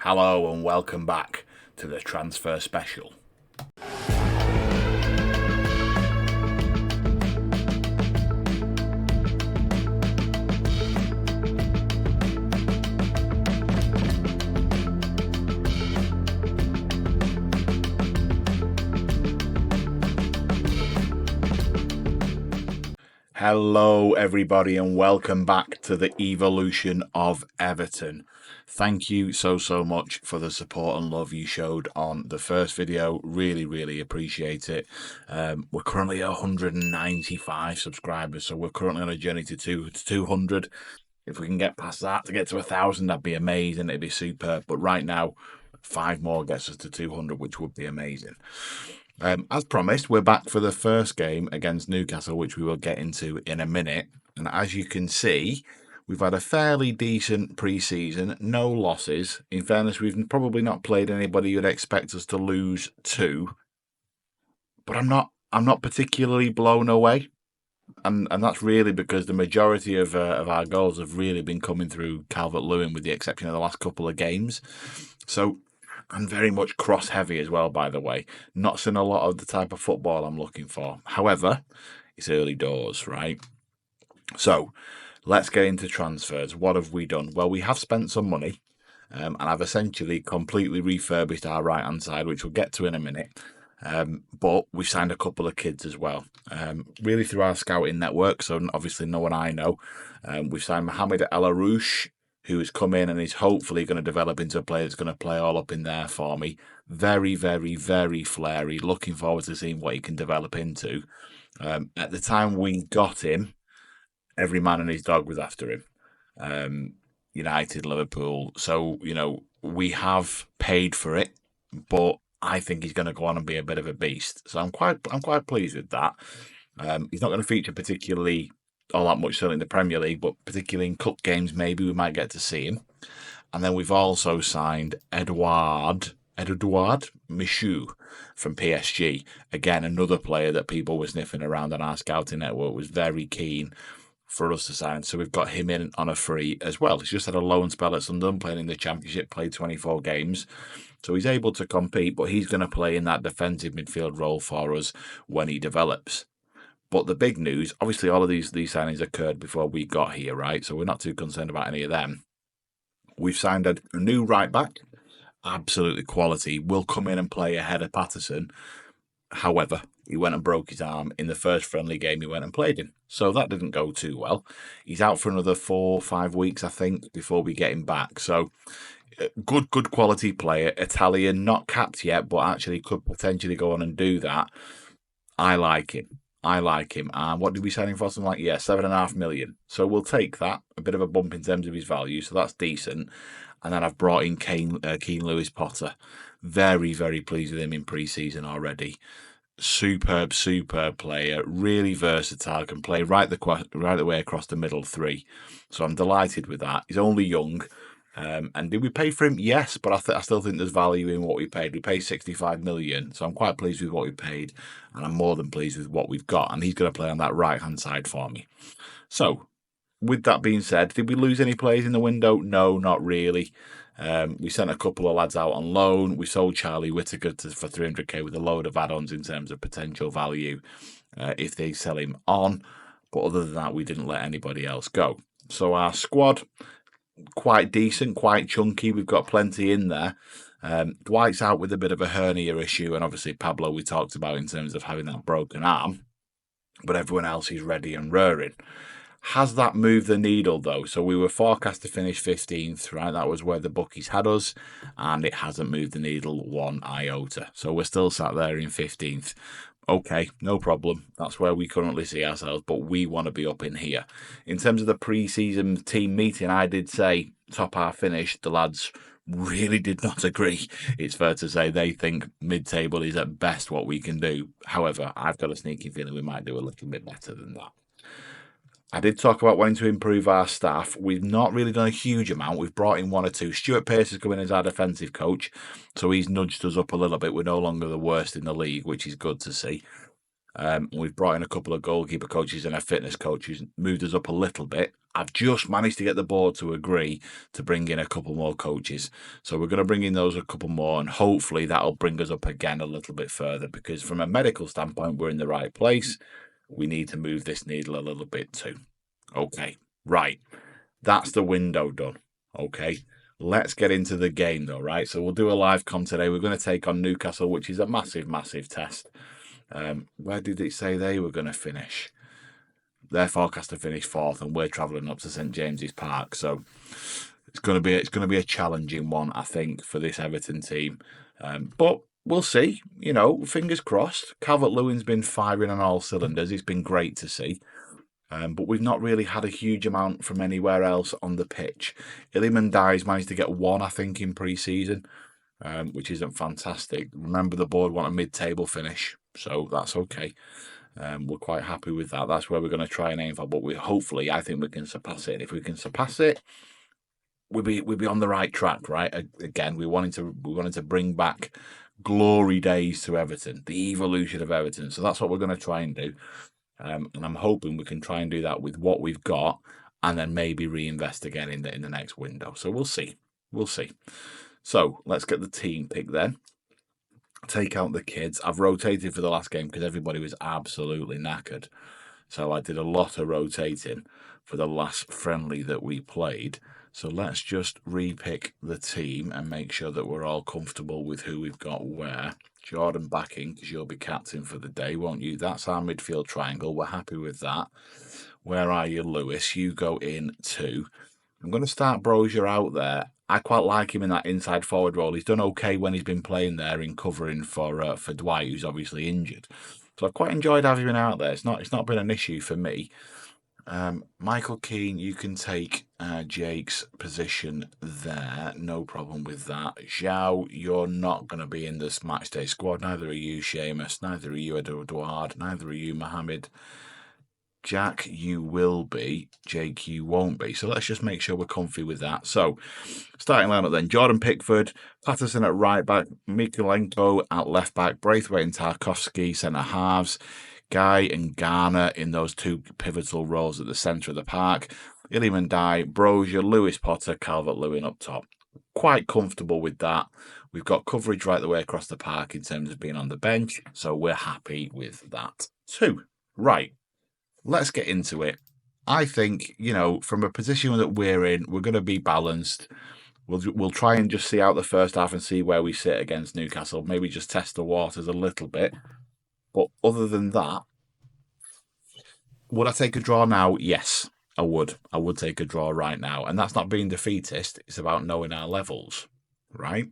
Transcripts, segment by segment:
Hello and welcome back to the transfer special. Hello everybody and welcome back to the evolution of Everton. Thank you so much for the support and love you showed on the first video. Really appreciate it. We're currently at 195 subscribers, so we're currently on a journey to 200. If we can get past that to get to 1,000, that'd be amazing. It'd be superb. But right now, 5 more gets us to 200, which would be amazing. As promised, we're back for the first game against Newcastle, which we will get into in a minute. And as you can see, we've had a fairly decent pre-season, no losses. In fairness, we've probably not played anybody you'd expect us to lose to. But I'm not particularly blown away. And that's really because the majority of our goals have really been coming through Calvert-Lewin, with the exception of the last couple of games. So I'm very much cross-heavy as well, by the way. Not seeing a lot of the type of football I'm looking for. However, it's early doors, right? So let's get into transfers. What have we done? Well, we have spent some money, and I've essentially completely refurbished our right-hand side, which we'll get to in a minute. But we signed a couple of kids as well, really through our scouting network. So obviously no one I know. We've signed Mohamed El Arouche, who has come in and is hopefully going to develop into a player that's going to play all up in there for me. Very flary. Looking forward to seeing what he can develop into. At the time we got him, every man and his dog was after him. United, Liverpool. So, we have paid for it, but I think he's going to go on and be a bit of a beast. So I'm quite pleased with that. He's not going to feature particularly all that much, certainly in the Premier League, but particularly in cup games, maybe we might get to see him. And then we've also signed Edouard Michou from PSG. Again, another player that people were sniffing around on our scouting network, was very keen for us to sign. So we've got him in on a free as well. He's just had a loan spell at Sunderland, playing in the Championship, played 24 games. So he's able to compete, but he's going to play in that defensive midfield role for us when he develops. But the big news, obviously all of these signings occurred before we got here, right? So we're not too concerned about any of them. We've signed a new right back, absolutely quality, will come in and play ahead of Patterson. However, he went and broke his arm in the first friendly game he went and played in. So that didn't go too well. He's out for another 4 or 5 weeks, I think, before we get him back. So good quality player, Italian, not capped yet, but actually could potentially go on and do that. I like him. And what did we sign him for? Something like, 7.5 million. So we'll take that. A bit of a bump in terms of his value. So that's decent. And then I've brought in Keane Lewis Potter. Very pleased with him in pre-season already. Superb player. Really versatile. Can play right the way across the middle three. So I'm delighted with that. He's only young. And did we pay for him? Yes, but I still think there's value in what we paid. We paid 65 million, so I'm quite pleased with what we paid, and I'm more than pleased with what we've got, and he's going to play on that right-hand side for me. So, with that being said, did we lose any players in the window? No, not really. We sent a couple of lads out on loan. We sold Charlie Whittaker for 300k with a load of add-ons in terms of potential value if they sell him on, but other than that, we didn't let anybody else go. So our squad, quite decent, quite chunky. We've got plenty in there. Dwight's out with a bit of a hernia issue, and obviously Pablo we talked about in terms of having that broken arm, but everyone else is ready and raring. Has that moved the needle though? So we were forecast to finish 15th, right? That was where the bookies had us, and it hasn't moved the needle one iota. So we're still sat there in 15th. Okay, no problem. That's where we currently see ourselves, but we want to be up in here. In terms of the pre-season team meeting, I did say top half finish. The lads really did not agree. It's fair to say they think mid-table is at best what we can do. However, I've got a sneaky feeling we might do a little bit better than that. I did talk about wanting to improve our staff. We've not really done a huge amount. We've brought in 1 or 2. Stuart Pearce has come in as our defensive coach, so he's nudged us up a little bit. We're no longer the worst in the league, which is good to see. We've brought in a couple of goalkeeper coaches and a fitness coach who's moved us up a little bit. I've just managed to get the board to agree to bring in a couple more coaches. So we're going to bring in those a couple more, and hopefully that'll bring us up again a little bit further, because from a medical standpoint, we're in the right place. We need to move this needle a little bit too. Okay, right. That's the window done. Okay. Let's get into the game though, right? So we'll do a live com today. We're going to take on Newcastle, which is a massive, massive test. Where did it say they were going to finish? They're forecast to finish 4th, and we're travelling up to St James's Park. So it's going to be a challenging one, I think, for this Everton team. But we'll see. You know, fingers crossed. Calvert-Lewin's been firing on all cylinders. It's been great to see. But we've not really had a huge amount from anywhere else on the pitch. Iliman Dye's managed to get 1, I think, in pre-season, which isn't fantastic. Remember, the board want a mid-table finish, so that's okay. We're quite happy with that. That's where we're going to try and aim for. But hopefully, I think we can surpass it. If we can surpass it, we'll be on the right track, right? Again, we wanted to bring back glory days to Everton, the evolution of Everton. So that's what we're going to try and do. And I'm hoping we can try and do that with what we've got, and then maybe reinvest again in the next window. So we'll see. We'll see. So let's get the team pick then. Take out the kids. I've rotated for the last game because everybody was absolutely knackered. So I did a lot of rotating for the last friendly that we played. So let's just repick the team and make sure that we're all comfortable with who we've got where. Jordan back in, because you'll be captain for the day, won't you? That's our midfield triangle. We're happy with that. Where are you, Lewis? You go in too. I'm going to start Brozier out there. I quite like him in that inside forward role. He's done okay when he's been playing there in covering for Dwight, who's obviously injured. So I've quite enjoyed having him out there. It's not been an issue for me. Michael Keane, you can take Jake's position there. No problem with that. Zhao, you're not going to be in this matchday squad. Neither are you, Seamus. Neither are you, Eduard. Neither are you, Mohammed. Jack, you will be. Jake, you won't be. So let's just make sure we're comfy with that. So, starting lineup then. Jordan Pickford, Patterson at right back, Mikolenko at left back, Braithwaite and Tarkowski centre halves, Guy and Garner in those 2 pivotal roles at the centre of the park, Iliman Dye, Brozier, Lewis Potter, Calvert-Lewin up top. Quite comfortable with that. We've got coverage right the way across the park in terms of being on the bench, so we're happy with that too. Right. Let's get into it. I think, you know, from a position that we're in, we're going to be balanced. We'll try and just see out the first half and see where we sit against Newcastle. Maybe just test the waters a little bit. But other than that, would I take a draw now? Yes, I would. I would take a draw right now. And that's not being defeatist. It's about knowing our levels, right?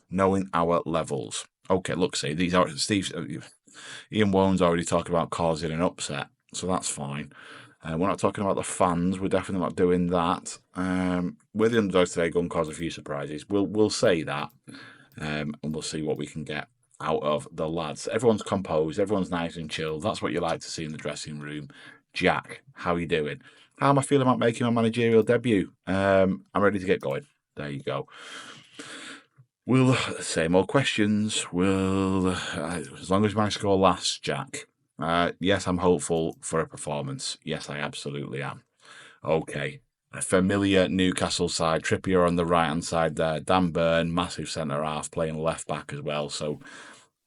Knowing our levels. Okay, look, see, these are Ian Wone's already talking about causing an upset. So that's fine. We're not talking about the fans. We're definitely not doing that. We're the underdogs today. Going to cause a few surprises. We'll say that, and we'll see what we can get out of the lads. Everyone's composed. Everyone's nice and chilled. That's what you like to see in the dressing room. Jack, how are you doing? How am I feeling about making my managerial debut? I'm ready to get going. There you go. We'll same old questions. We'll as long as my score lasts, Jack. Yes, I'm hopeful for a performance. Yes, I absolutely am. Okay. A familiar Newcastle side. Trippier on the right-hand side there. Dan Burn, massive centre-half, playing left-back as well. So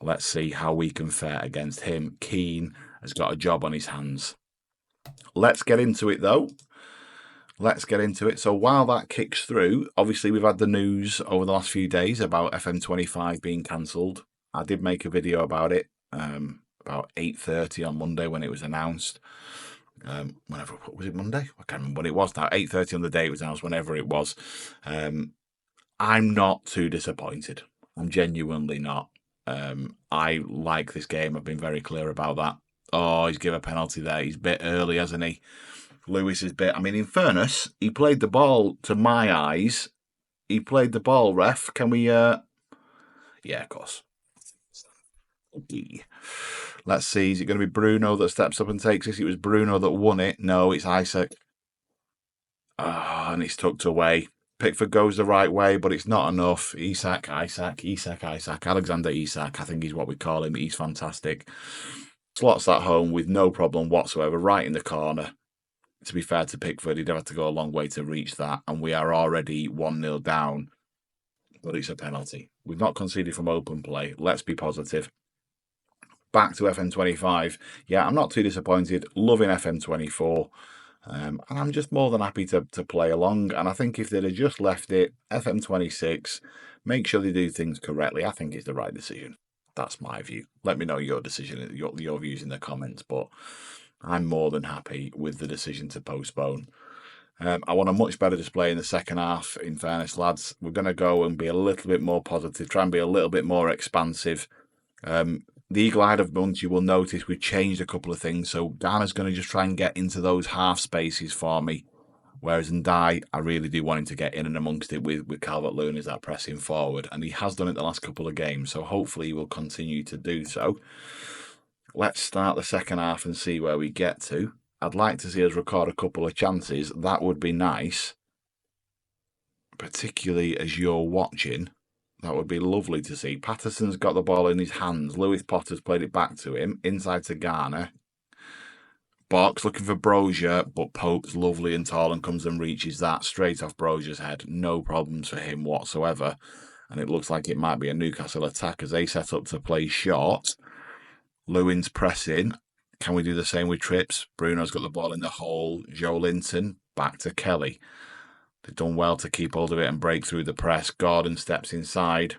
let's see how we can fare against him. Keane has got a job on his hands. Let's get into it, though. Let's get into it. So while that kicks through, obviously we've had the news over the last few days about FM25 being cancelled. I did make a video about it. About 8:30 on Monday when it was announced. Whenever was it Monday? I can't remember what it was now. 8:30 on the day it was announced. Whenever it was, I'm not too disappointed. I'm genuinely not. I like this game. I've been very clear about that. Oh, he's given a penalty there. He's bit early, hasn't he? Lewis is bit. I mean, in fairness, he played the ball. To my eyes, he played the ball. Ref, can we? Yeah, of course. Okay. Let's see. Is it going to be Bruno that steps up and takes this? It was Bruno that won it. No, it's Isaac. And it's tucked away. Pickford goes the right way, but it's not enough. Isak. Alexander Isak. I think he's what we call him. He's fantastic. slots that home with no problem whatsoever, right in the corner. To be fair to Pickford, he'd have to go a long way to reach that, and we are already 1-0 down, but it's a penalty. We've not conceded from open play. Let's be positive. Back to FM25. Yeah, I'm not too disappointed. Loving FM24. And I'm just more than happy to play along. And I think if they'd have just left it, FM26, make sure they do things correctly, I think it's the right decision. That's my view. Let me know your decision, your views in the comments. But I'm more than happy with the decision to postpone. I want a much better display in the second half, in fairness, lads. We're going to go and be a little bit more positive, try and be a little bit more expansive. The eagle-eyed of bunch, you will notice we've changed a couple of things. So Garner's going to just try and get into those half spaces for me. Whereas Ndai, I really do want him to get in and amongst it with Calvert-Lewin as that pressing forward. And he has done it the last couple of games. So hopefully he will continue to do so. Let's start the second half and see where we get to. I'd like to see us record a couple of chances. That would be nice. Particularly as you're watching. That would be lovely to see. Patterson's got the ball in his hands. Lewis Potter's played it back to him. Inside to Garner. Box looking for Brozier, but Pope's lovely and tall and comes and reaches that straight off Brozier's head. No problems for him whatsoever. And it looks like it might be a Newcastle attack as they set up to play short. Lewin's pressing. Can we do the same with Trips? Bruno's got the ball in the hole. Joe Linton back to Kelly. They've done well to keep hold of it and break through the press. Gordon steps inside.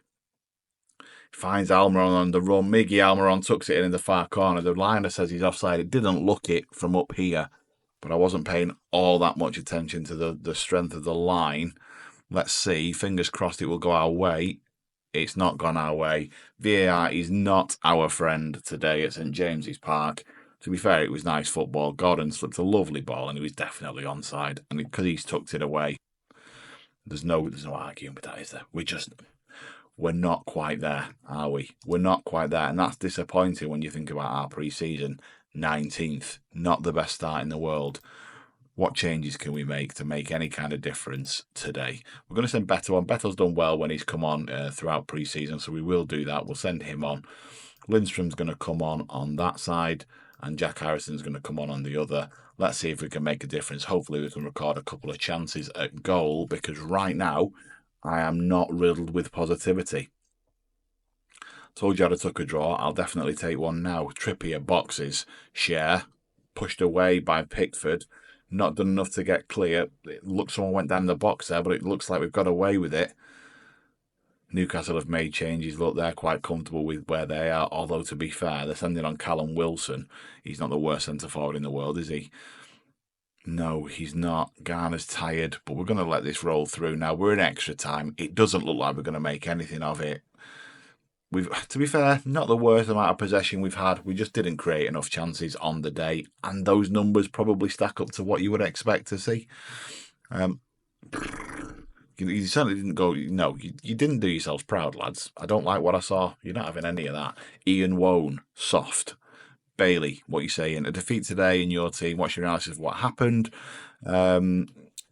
Finds Almiron on the run. Miggy Almiron tucks it in the far corner. The liner says he's offside. It didn't look it from up here, but I wasn't paying all that much attention to the strength of the line. Let's see. Fingers crossed it will go our way. It's not gone our way. VAR is not our friend today at St James's Park. To be fair, it was nice football. Gordon slipped a lovely ball and he was definitely onside. And because he's tucked it away, there's no arguing with that, is there? We're not quite there, are we? We're not quite there. And that's disappointing when you think about our pre-season. 19th, not the best start in the world. What changes can we make to make any kind of difference today? We're going to send Beto on. Beto's done well when he's come on throughout pre-season, so we will do that. We'll send him on. Lindstrom's going to come on that side, and Jack Harrison's going to come on the other. Let's see if we can make a difference. Hopefully we can record a couple of chances at goal, because right now I am not riddled with positivity. Told you I'd have took a draw. I'll definitely take one now. Trippier boxes. Share. Pushed away by Pickford. Not done enough to get clear. It looks someone went down the box there, but it looks like we've got away with it. Newcastle have made changes. Look, they're quite comfortable with where they are. Although, to be fair, they're sending on Callum Wilson. He's not the worst centre-forward in the world, is he? No, he's not. Garner's tired, but we're going to let this roll through now. We're in extra time. It doesn't look like we're going to make anything of it. To be fair, not the worst amount of possession we've had. We just didn't create enough chances on the day, and those numbers probably stack up to what you would expect to see. You certainly didn't go. No, you didn't do yourselves proud, lads. I don't like what I saw. You're not having any of that. Ian Wone, soft. Bailey, what are you saying? A defeat today in your team. What's your analysis of what happened? Well,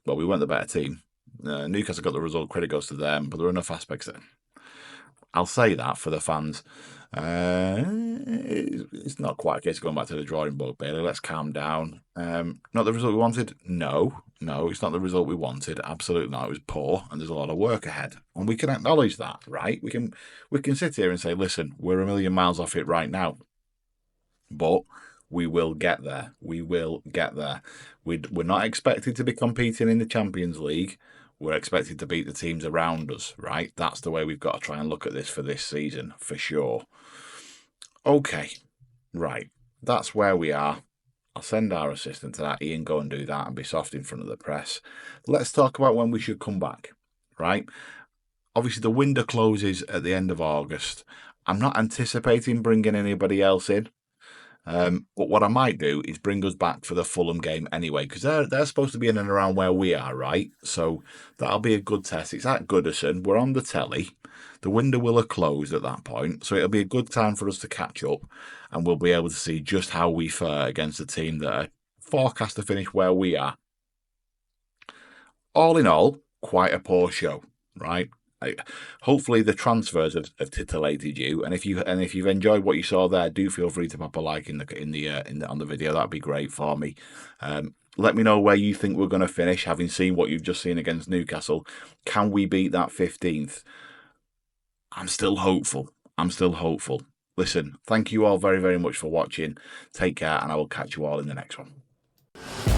we weren't the better team. Newcastle got the result. Credit goes to them, but there are enough aspects there. I'll say that for the fans. It's not quite a case of going back to the drawing board, Bailey. Let's calm down. Not the result we wanted? No, it's not the result we wanted. Absolutely not. It was poor, and there's a lot of work ahead. And we can acknowledge that, right? We can sit here and say, listen, we're a million miles off it right now. But we will get there. We will get there. We're not expected to be competing in the Champions League. We're expected to beat the teams around us, right? That's the way we've got to try and look at this for this season, for sure. Okay, right. That's where we are. I'll send our assistant to that. Ian, go and do that and be soft in front of the press. Let's talk about when we should come back, right? Obviously, the window closes at the end of August. I'm not anticipating bringing anybody else in. But what I might do is bring us back for the Fulham game anyway, because they're supposed to be in and around where we are, right? So that'll be a good test. It's at Goodison. We're on the telly. The window will have closed at that point, so it'll be a good time for us to catch up, and we'll be able to see just how we fare against a team that are forecast to finish where we are. All in all, quite a poor show, right? hopefully the transfers have titillated you, and if you've enjoyed what you saw there, do feel free to pop a like on the video. That'd be great for me. Let me know where you think we're going to finish, having seen what you've just seen against Newcastle. Can we beat that 15th? I'm still hopeful. I'm still hopeful. Listen, thank you all very, very much for watching. Take care, and I will catch you all in the next one.